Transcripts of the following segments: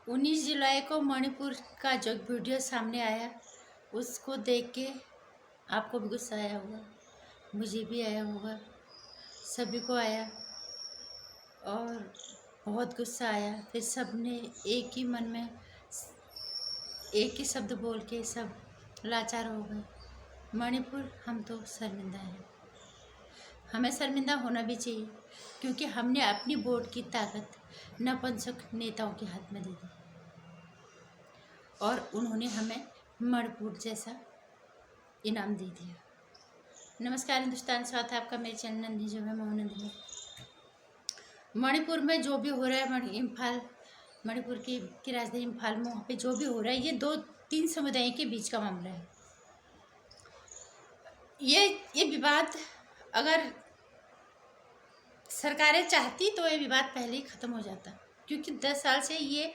19 जुलाई को मणिपुर का जो वीडियो सामने आया उसको देख के आपको भी गुस्सा आया होगा, मुझे भी आया होगा, सभी को आया और बहुत गुस्सा आया। फिर सब ने एक ही मन में एक ही शब्द बोल के सब लाचार हो गए। मणिपुर हम तो शर्मिंदा हैं, हमें शर्मिंदा होना भी चाहिए क्योंकि हमने अपनी वोट की ताकत नपुंसक नेताओं के हाथ में दे दी और उन्होंने हमें मणिपुर जैसा इनाम दे दिया। नमस्कार हिंदुस्तान, स्वागत है आपका मेरे चैनल नंदी जो है मोहनंदी। मणिपुर में जो भी हो रहा है, इम्फाल मणिपुर की राजधानी इम्फाल में वहाँ पे जो भी हो रहा है, ये 2-3 समुदायों के बीच का मामला है। ये विवाद अगर सरकारें चाहती तो ये विवाद पहले ही ख़त्म हो जाता, क्योंकि 10 साल से ये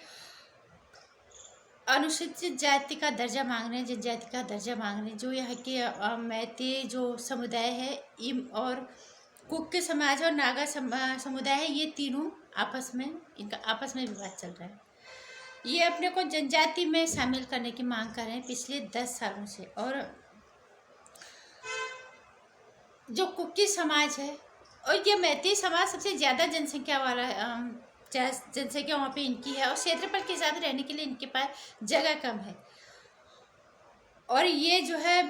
अनुसूचित जाति का दर्जा मांग रहे हैं, जनजाति का दर्जा मांग रहे हैं। जो यहाँ के मैते जो समुदाय है और कुक्की समाज और नागा समुदाय है, ये तीनों इनका आपस में विवाद चल रहा है। ये अपने को जनजाति में शामिल करने की मांग कर रहे हैं पिछले 10 सालों से। और जो कुक्की समाज है और ये मैती समाज सबसे ज़्यादा जनसंख्या वाला जनसंख्या वहाँ पे इनकी है और क्षेत्रफल के हिसाब से रहने के लिए इनके पास जगह कम है। और ये जो है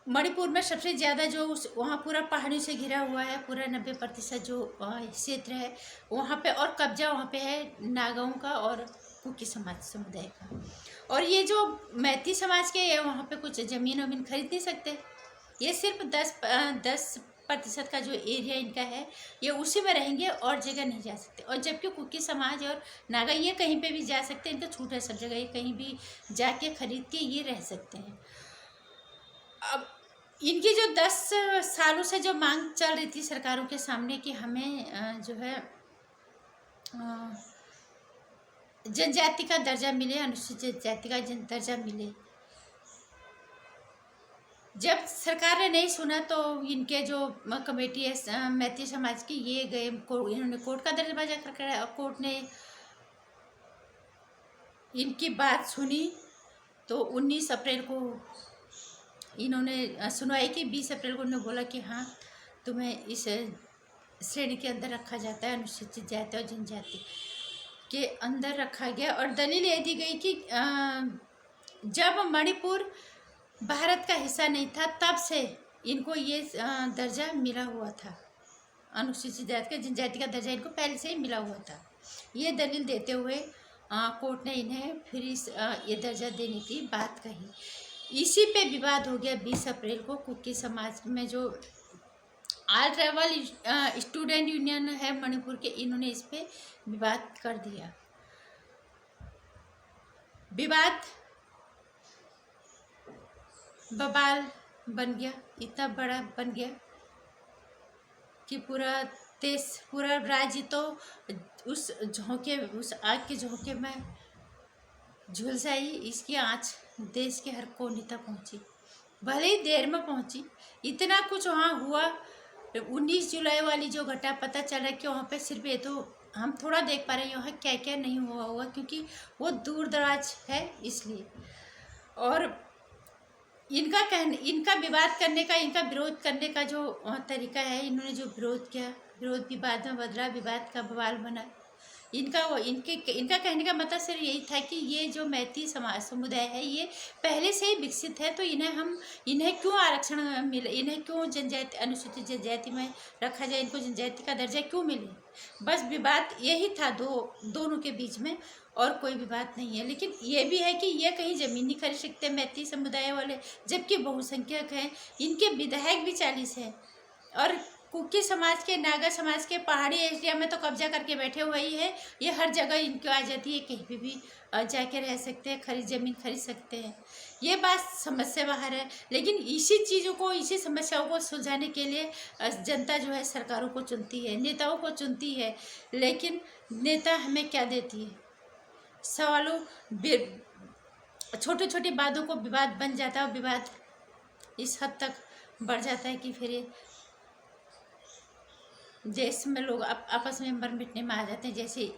मणिपुर में सबसे ज़्यादा जो वहाँ पूरा पहाड़ी से घिरा हुआ है, पूरा 90% जो क्षेत्र है वहाँ पे, और कब्जा वहाँ पे है नागाओं का और कुकी समुदाय का। और ये जो मैती समाज के है वहाँ पे कुछ ज़मीन वमीन खरीद नहीं सकते। ये सिर्फ 10% का जो एरिया इनका है ये उसी में रहेंगे और जगह नहीं जा सकते। और जबकि कुकी समाज और नागा ये कहीं पे भी जा सकते हैं, इनका छूट है सब जगह, ये कहीं भी जाके खरीद के ये रह सकते हैं। अब इनकी जो 10 सालों से जो मांग चल रही थी सरकारों के सामने कि हमें जो है जनजाति का दर्जा मिले, अनुसूचित जाति का दर्जा मिले, जब सरकार ने नहीं सुना तो इनके जो कमेटी है मैती समाज की, ये गए इन्होंने कोर्ट का दरवाजा खटखटाया और कोर्ट ने इनकी बात सुनी। तो 19 अप्रैल को इन्होंने सुनवाई की। 20 अप्रैल को उन्होंने बोला कि हाँ, तुम्हें इस श्रेणी के अंदर रखा जाता है, अनुसूचित जाति और जनजाति के अंदर रखा गया। और दलील ये दी गई कि जब मणिपुर भारत का हिस्सा नहीं था तब से इनको ये दर्जा मिला हुआ था, अनुसूचित जाति का जनजाति का दर्जा इनको पहले से ही मिला हुआ था। ये दलील देते हुए कोर्ट ने इन्हें फिर ये दर्जा देने की बात कही। इसी पे विवाद हो गया 20 अप्रैल को। कुकी समाज में जो ऑल ट्राइबल स्टूडेंट यूनियन है मणिपुर के, इन्होंने इस पे विवाद कर दिया। विवाद बवाल बन गया, इतना बड़ा बन गया कि पूरा देश, पूरा राज्य तो उस आग के झोंके में झुलसाई। इसकी आँच देश के हर कोने तक पहुँची, भले ही देर में पहुँची। इतना कुछ वहाँ हुआ। 19 जुलाई वाली जो घटना पता चला कि वहाँ पे सिर्फ ये तो हम थोड़ा देख पा रहे हैं, वहाँ क्या क्या नहीं हुआ होगा क्योंकि वो दूर दराज है इसलिए। और इनका विवाद करने का, इनका विरोध करने का जो तरीका है, इन्होंने जो विरोध किया, विरोध विवाद में बदला, विवाद का बवाल बना। इनका कहने का मतलब सिर्फ यही था कि ये जो मैती समुदाय है ये पहले से ही विकसित है, तो इन्हें क्यों आरक्षण मिले, इन्हें क्यों जनजाति, अनुसूचित जनजाति में रखा जाए, इनको जनजाति का दर्जा क्यों मिले। बस विवाद यही था दोनों के बीच में, और कोई विवाद नहीं है। लेकिन ये भी है कि ये कहीं ज़मीन नहीं खरीद सकते मैती समुदाय वाले, जबकि बहुसंख्यक हैं, इनके विधायक भी 40 हैं। और कुकी समाज के, नागा समाज के पहाड़ी एरिया में तो कब्जा करके बैठे हुए ही है। ये हर जगह इनको आ जाती है, कहीं पे भी जाके रह सकते हैं, ज़मीन खरीद सकते हैं। ये बात समझ से बाहर है। लेकिन इसी समस्याओं को सुलझाने के लिए जनता जो है सरकारों को चुनती है, नेताओं को चुनती है। लेकिन नेता हमें क्या देती है? सवालों, छोटी छोटी बातों को विवाद बन जाता है और विवाद इस हद तक बढ़ जाता है कि फिर देश में लोग आपस में मर मिटने में आ जाते हैं, जैसे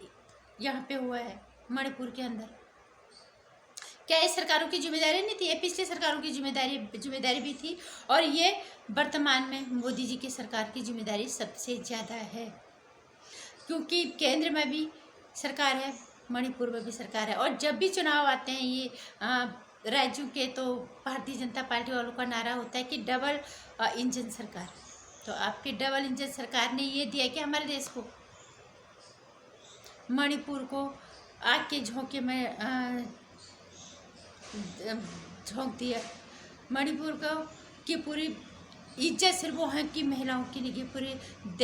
यहाँ पे हुआ है मणिपुर के अंदर। क्या ये सरकारों की जिम्मेदारी नहीं थी? ये पिछली सरकारों की जिम्मेदारी भी थी, और ये वर्तमान में मोदी जी की सरकार की जिम्मेदारी सबसे ज़्यादा है, क्योंकि केंद्र में भी सरकार है, मणिपुर में भी सरकार है। और जब भी चुनाव आते हैं ये राज्यों के, तो भारतीय जनता पार्टी वालों का नारा होता है कि डबल इंजन सरकार। तो आपकी डबल इंजन सरकार ने ये दिया कि हमारे देश को, मणिपुर को आग के झोंके में झोंक दिया। मणिपुर को की पूरी इज्जत सिर्फ वहाँ की महिलाओं की नहीं,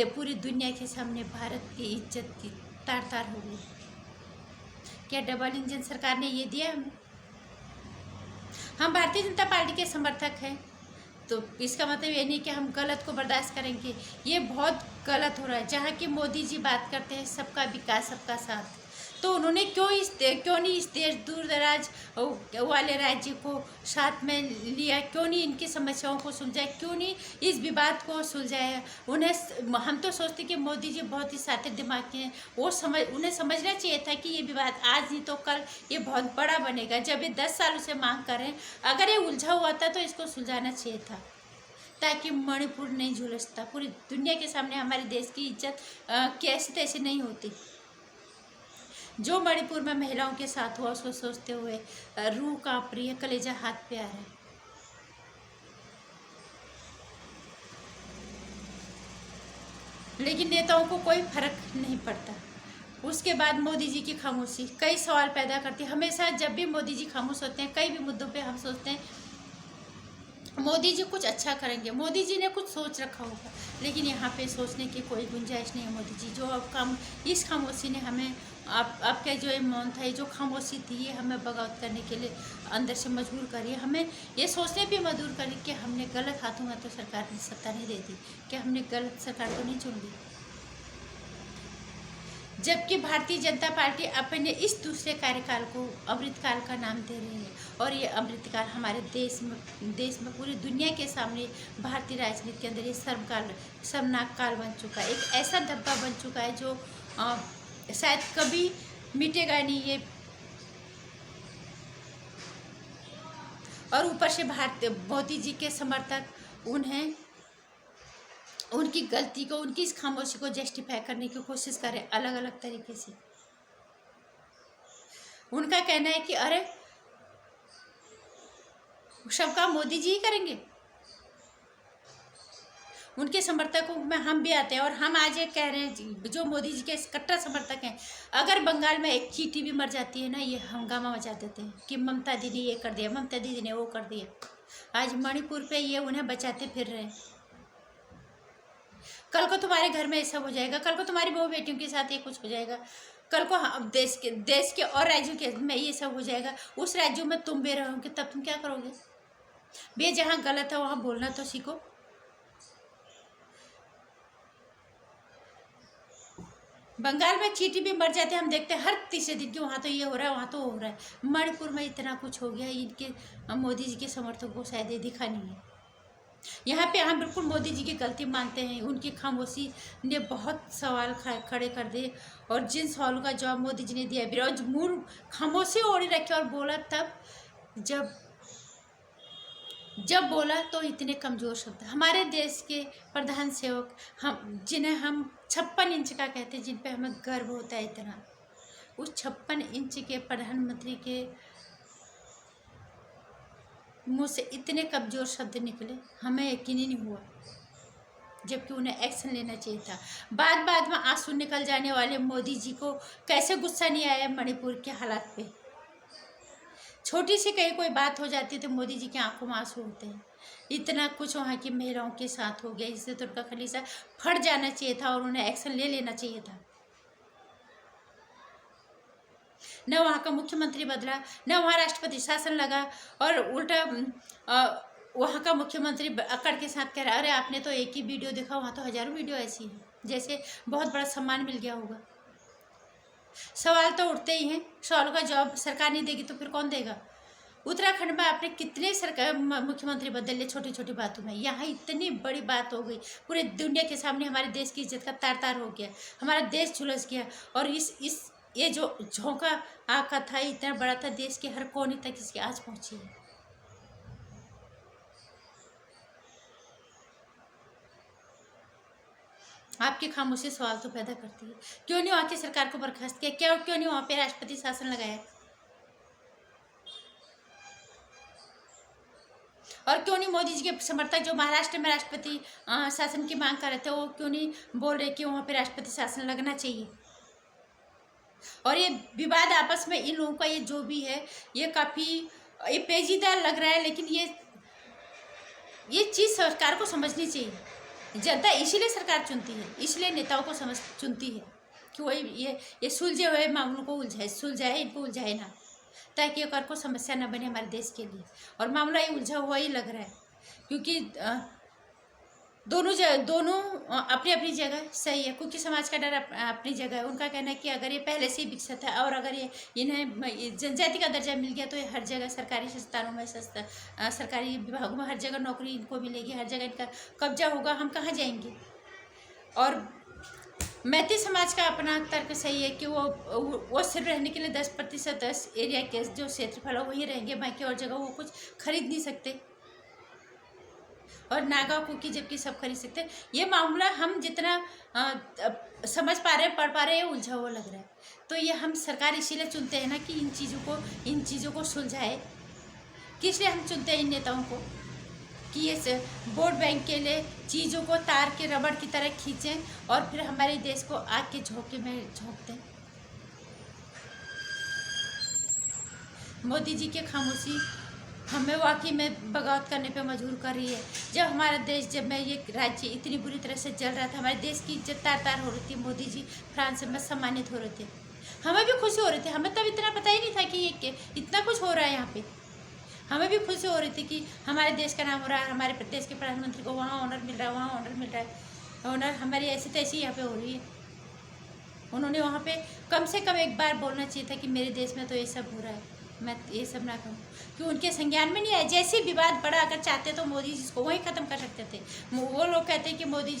पूरी दुनिया के सामने भारत की इज्जत की तार तार हो गई। क्या डबल इंजन सरकार ने ये दिया हमें? हम भारतीय जनता पार्टी के समर्थक हैं, तो इसका मतलब ये नहीं कि हम गलत को बर्दाश्त करेंगे। ये बहुत गलत हो रहा है। जहाँ की मोदी जी बात करते हैं सबका विकास सबका साथ, तो उन्होंने क्यों नहीं इस देश दूर दराज वाले राज्य को साथ में लिया? क्यों नहीं इनकी समस्याओं को सुलझाया? क्यों नहीं इस विवाद को सुलझाया? हम तो सोचते कि मोदी जी बहुत ही शातिर दिमाग के हैं, उन्हें समझना चाहिए था कि ये विवाद आज नहीं तो कल ये बहुत बड़ा बनेगा। जब ये 10 सालों से मांग कर रहे हैं, अगर ये उलझा हुआ था तो इसको सुलझाना चाहिए था, ताकि मणिपुर नहीं झुलसता। पूरी दुनिया के सामने हमारे देश की इज्जत कैसे तैसे नहीं होती। जो मणिपुर में महिलाओं के साथ हुआ उसको सोचते हुए रूह कांप रही है, कलेजा हाथ पे आ रहा है। लेकिन नेताओं को कोई फर्क नहीं पड़ता। उसके बाद मोदी जी की खामोशी कई सवाल पैदा करती है। हमेशा जब भी मोदी जी खामोश होते हैं, कई भी मुद्दों पे हम सोचते हैं मोदी जी कुछ अच्छा करेंगे, मोदी जी ने कुछ सोच रखा होगा, लेकिन यहाँ पे सोचने की कोई गुंजाइश नहीं है। मोदी जी जो अब इस खामोशी ने हमें आपका जो ये मौन था, ये जो खामोशी थी, ये हमें बगावत करने के लिए अंदर से मजबूर करी, हमें ये सोचने पे मजबूर करी कि हमने गलत हाथों में तो सरकार ने सत्ता नहीं दे दी, कि हमने गलत सरकार तो नहीं चुन ली। जबकि भारतीय जनता पार्टी अपने इस दूसरे कार्यकाल को अमृतकाल का नाम दे रही है, और ये अमृतकाल हमारे देश में पूरी दुनिया के सामने भारतीय राजनीति के अंदर ये शर्मनाक काल बन चुका है। एक ऐसा धब्बा बन चुका है जो शायद कभी मिटेगा नहीं ये। और ऊपर से मोदी जी के समर्थक उनकी गलती को, उनकी इस खामोशी को जस्टिफाई करने की कोशिश करें अलग अलग तरीके से। उनका कहना है कि अरे सब काम मोदी जी ही करेंगे। उनके समर्थकों में हम भी आते हैं, और हम आज ये कह रहे हैं जो मोदी जी के कट्टर समर्थक हैं, अगर बंगाल में एक चींटी भी मर जाती है ना, ये हंगामा मचा देते हैं कि ममता दीदी ने ये कर दिया, ममता दीदी ने वो कर दिया। आज मणिपुर पे ये उन्हें बचाते फिर रहे हैं। कल को तुम्हारे घर में ऐसा हो जाएगा, कल को तुम्हारी बहू बेटियों के साथ ये कुछ हो जाएगा, कल को देश के और राज्यों के में ये सब हो जाएगा। उस राज्यों में तुम भी रहोगे, तब तुम क्या करोगे? भैया जहाँ गलत है वहाँ बोलना तो सीखो। बंगाल में चींटी भी मर जाते हैं, हम देखते हैं हर तीसरे दिन की, वहाँ तो ये हो रहा है, वहाँ तो हो रहा है। मणिपुर में इतना कुछ हो गया, इनके मोदी जी के समर्थकों को शायद ये दिखा नहीं है। यहाँ पे हम बिल्कुल मोदी जी की गलती मानते हैं। उनकी खामोशी ने बहुत सवाल खड़े कर दिए, और जिन सवालों का जवाब मोदी जी ने दिया, विरोध मूल खामोशी ओढ़ी रखे और बोला तब जब बोला तो इतने कमज़ोर शब्द। हमारे देश के प्रधान सेवक जिन्हें हम 56 इंच का कहते हैं, जिन पे हमें गर्व होता है इतना, उस 56 इंच के प्रधानमंत्री के मुँह से इतने कमज़ोर शब्द निकले, हमें यकीन ही नहीं हुआ। जबकि उन्हें एक्शन लेना चाहिए था। बाद में आंसू निकल जाने वाले मोदी जी को कैसे गुस्सा नहीं आया मणिपुर के हालात पे? छोटी सी कहीं कोई बात हो जाती है तो मोदी जी की आंखों में आंसू होते हैं। इतना कुछ वहाँ की महिलाओं के साथ हो गया, इससे तो उनका खलीसा फट जाना चाहिए था और उन्हें एक्शन ले लेना चाहिए था। न वहाँ का मुख्यमंत्री बदला, न वहाँ राष्ट्रपति शासन लगा, और उल्टा वहाँ का मुख्यमंत्री अकड़ के साथ कह रहा है अरे आपने तो एक ही वीडियो देखा, वहाँ तो हजारों वीडियो ऐसी हैं, जैसे बहुत बड़ा सम्मान मिल गया होगा। सवाल तो उठते ही हैं, सवालों का जवाब सरकार नहीं देगी तो फिर कौन देगा? उत्तराखंड में आपने कितने सरकार मुख्यमंत्री बदले छोटी छोटी बातों में, यहाँ इतनी बड़ी बात हो गई, पूरे दुनिया के सामने हमारे देश की इज्जत का तार तार हो गया, हमारा देश झुलस गया। और इस ये जो झोंका आका था इतना बड़ा था, देश के हर कोने तक इसकी आज पहुंची है। आपकी खामोशी सवाल तो पैदा करती है, क्यों नहीं वहाँ की सरकार को बर्खास्त किया, क्यों नहीं वहाँ पे राष्ट्रपति शासन लगाया, और क्यों नहीं मोदी जी के समर्थक जो महाराष्ट्र में राष्ट्रपति शासन की मांग कर रहे थे, वो क्यों नहीं बोल रहे कि वहाँ पे राष्ट्रपति शासन लगना चाहिए। और ये विवाद आपस में इन लोगों का ये जो भी है, ये काफ़ी ये पेचीदा लग रहा है, लेकिन ये चीज़ सरकार को समझनी चाहिए। जनता इसीलिए सरकार चुनती है, इसलिए नेताओं को चुनती है कि वही ये सुलझे हुए मामलों को सुलझाए इनको उलझाए ना, ताकि एक और को समस्या न बने हमारे देश के लिए। और मामला ये उलझा हुआ ही लग रहा है, क्योंकि दोनों अपनी अपनी जगह सही है। कुकी समाज का डर अपनी जगह है, उनका कहना है कि अगर ये पहले से ही विकसित है और अगर ये इन्हें जनजाति का दर्जा मिल गया तो ये हर जगह सरकारी संस्थानों में सरकारी विभागों में हर जगह नौकरी इनको मिलेगी, हर जगह इनका कब्जा होगा, हम कहाँ जाएंगे। और मैती समाज का अपना तर्क सही है कि वो सिर्फ रहने के लिए 10% एरिया के जो क्षेत्रफल है वहीं रहेंगे, बाकी और जगह वो कुछ खरीद नहीं सकते, और नागा कुकी जबकि सब खरीद सकते। ये मामला हम जितना समझ पा रहे हैं, पढ़ पा रहे हैं, उलझा हुआ लग रहा है। तो ये हम सरकार इसीलिए चुनते हैं ना कि इन चीज़ों को सुलझाए। किस लिए हम चुनते हैं इन नेताओं को कि ये वोट बैंक के लिए चीज़ों को तार के रबड़ की तरह खींचें और फिर हमारे देश को आग के झोंके में झोंक दें। मोदी जी की खामोशी हमें वाकई में बगावत करने पे मजबूर कर रही है। जब मैं ये राज्य इतनी बुरी तरह से जल रहा था, हमारे देश की इज्जत तार तार हो रही थी, मोदी जी फ्रांस में सम्मानित हो रहे थे, हमें भी खुशी हो रही थी। हमें तब इतना पता ही नहीं था कि ये इतना कुछ हो रहा है यहाँ पे। हमें भी खुशी हो रही थी कि हमारे देश का नाम हो रहा है, हमारे प्रदेश के प्रधानमंत्री को वहाँ ऑनर मिल रहा है, वहाँ ऑनर मिल रहा है। ऑनर हमारी ऐसी तैसी यहाँ पे हो रही है। उन्होंने वहाँ पे कम से कम एक बार बोलना चाहिए था कि मेरे देश में तो ये सब हो रहा है, मैं ये सब ना कहूँ, कि उनके संज्ञान में नहीं आया। जैसे विवाद बड़ा अगर चाहते तो मोदी जी इसको वहीं ख़त्म कर सकते थे। वो लोग कहते हैं कि मोदी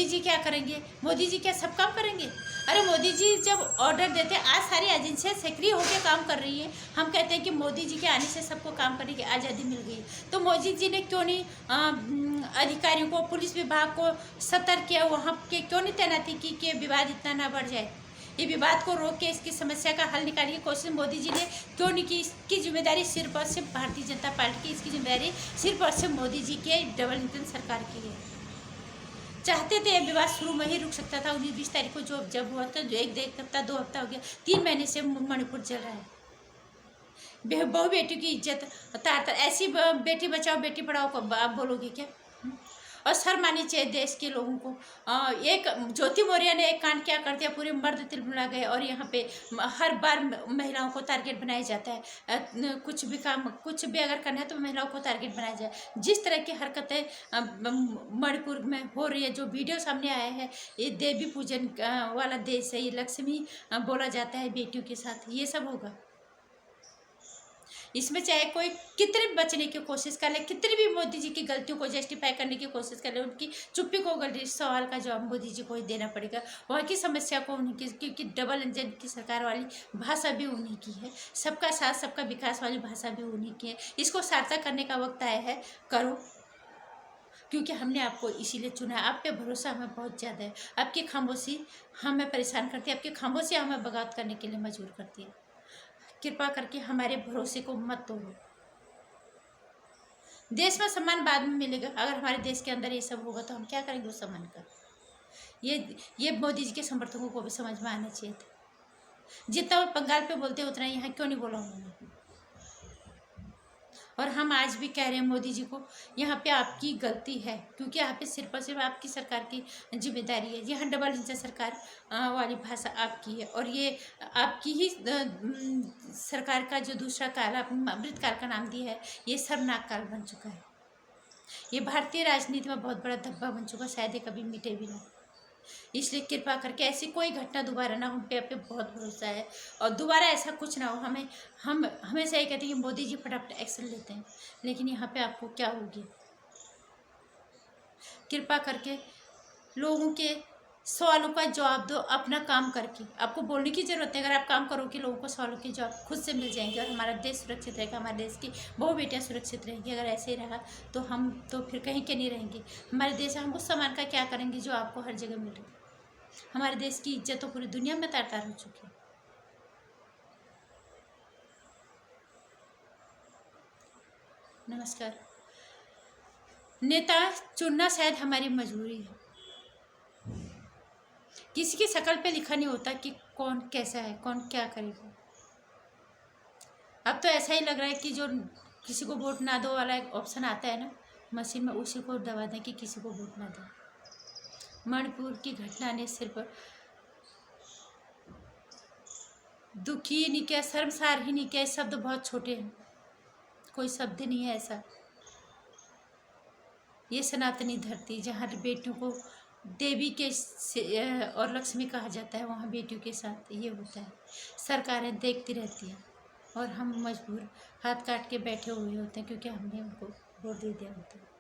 जी क्या करेंगे, मोदी जी क्या सब काम करेंगे। अरे मोदी जी जब ऑर्डर देते, आज सारी एजेंसियाँ सक्रिय होकर काम कर रही हैं, हम कहते हैं कि मोदी जी के आने से सबको काम करने की आज़ादी मिल गई। तो मोदी जी ने क्यों नहीं अधिकारियों को, पुलिस विभाग को सतर्क किया, वहाँ के क्यों नहीं तैनाती की कि विवाद इतना ना बढ़ जाए। ये विवाद को रोक के इसकी समस्या का हल निकालने की कोशिश मोदी जी ने क्यों नहीं की। इसकी जिम्मेदारी सिर्फ और सिर्फ भारतीय जनता पार्टी की, इसकी जिम्मेदारी सिर्फ और सिर्फ मोदी जी के डबल इंजन सरकार की है। चाहते थे ये विवाद शुरू में ही रुक सकता था। 19-20 तारीख को जब हुआ था, जो एक हफ्ता 2 हफ्ता हो गया, 3 महीने से मणिपुर चल रहा है। बहु बेटियों की इज्जत तार ऐसी बेटी बचाओ बेटी पढ़ाओ को आप बोलोगे क्या? और शर्म आनी चाहिए देश के लोगों को। एक ज्योति मौर्य ने एक कांड क्या कर दिया, पूरे मर्द तिलमिला गए, और यहाँ पे हर बार महिलाओं को टारगेट बनाया जाता है। कुछ भी अगर करना है तो महिलाओं को टारगेट बनाया जाए। जिस तरह की हरकतें मणिपुर में हो रही है, जो वीडियो सामने आया है, ये देवी पूजन वाला देश है, ये लक्ष्मी बोला जाता है बेटियों के साथ, ये सब होगा। इसमें चाहे कोई कितने भी बचने की कोशिश कर ले, कितनी भी मोदी जी की गलतियों को जस्टिफाई करने की कोशिश कर ले, उनकी चुप्पी को गलती सवाल का जवाब मोदी जी को ही देना पड़ेगा। वहाँ की समस्या को उन्हीं की, क्योंकि डबल इंजन की सरकार वाली भाषा भी उन्हीं की है, सबका साथ सबका विकास वाली भाषा भी उन्हीं की है। इसको सार्थक करने का वक्त आया है, करो, क्योंकि हमने आपको इसीलिए चुना है। आप पे भरोसा हमें बहुत ज़्यादा है। आपकी खामोशी हमें परेशान करती है, आपकी खामोशी हमें बगावत करने के लिए मजबूर करती है। कृपा करके हमारे भरोसे को मत तोड़ो। देश में सम्मान बाद में मिलेगा। अगर हमारे देश के अंदर ये सब होगा तो हम क्या करेंगे उस सम्मान का? ये मोदी जी के समर्थकों को भी समझ में आना चाहिए था। जितना वो बंगाल पे बोलते हैं उतना यहाँ क्यों नहीं बोला उन्होंने। और हम आज भी कह रहे हैं मोदी जी को, यहाँ पे आपकी गलती है, क्योंकि यहाँ पे सिर्फ और सिर्फ आपकी सरकार की जिम्मेदारी है। यहाँ डबल इंजन सरकार वाली भाषा आपकी है, और ये आपकी ही सरकार का जो दूसरा काल, आपने अमृत काल का नाम दिया है, ये शर्मनाक काल बन चुका है। ये भारतीय राजनीति में बहुत बड़ा धब्बा बन चुका है, शायद ये कभी मिटे भी ना। इसलिए कृपा करके ऐसी कोई घटना दोबारा ना हो, उन पे बहुत भरोसा है और दोबारा ऐसा कुछ ना हो। हम हमेशा ये कहते हैं कि मोदी जी फटाफट एक्शन लेते हैं, लेकिन यहाँ पे आपको क्या होगी। कृपा करके लोगों के सवालों का जवाब दो अपना काम करके। आपको बोलने की जरूरत है, अगर आप काम करोगे लोगों को सवालों के जवाब खुद से मिल जाएंगे और हमारा देश सुरक्षित रहेगा, हमारे देश की बहु बेटियाँ सुरक्षित रहेंगी। अगर ऐसे ही रहा तो हम तो फिर कहीं के नहीं रहेंगे। हमारे देश में हम उस सामान का क्या करेंगे जो आपको हर जगह मिल रही है। हमारे देश की इज्जत तो पूरी दुनिया में तार तार हो चुकी है। नमस्कार। नेता चुनना शायद हमारी मजबूरी है। किसी की शक्ल पे लिखा नहीं होता कि कौन कैसा है, कौन क्या करेगा। अब तो ऐसा ही लग रहा है कि जो किसी को वोट ना दो वाला एक ऑप्शन आता है ना मशीन में, उसी को दबा दें कि किसी को वोट ना दें। मणिपुर की घटना ने सिर्फ दुखी ही नहीं किया, शर्मसार ही नहीं किया। शब्द बहुत छोटे हैं, कोई शब्द नहीं है ऐसा। ये सनातनी धरती जहाँ बेटियों को देवी के और लक्ष्मी कहा जाता है, वहाँ बेटियों के साथ ये होता है। सरकारें देखती रहती हैं और हम मजबूर हाथ काट के बैठे हुए होते हैं क्योंकि हमने उनको वोट दे दिया होता है।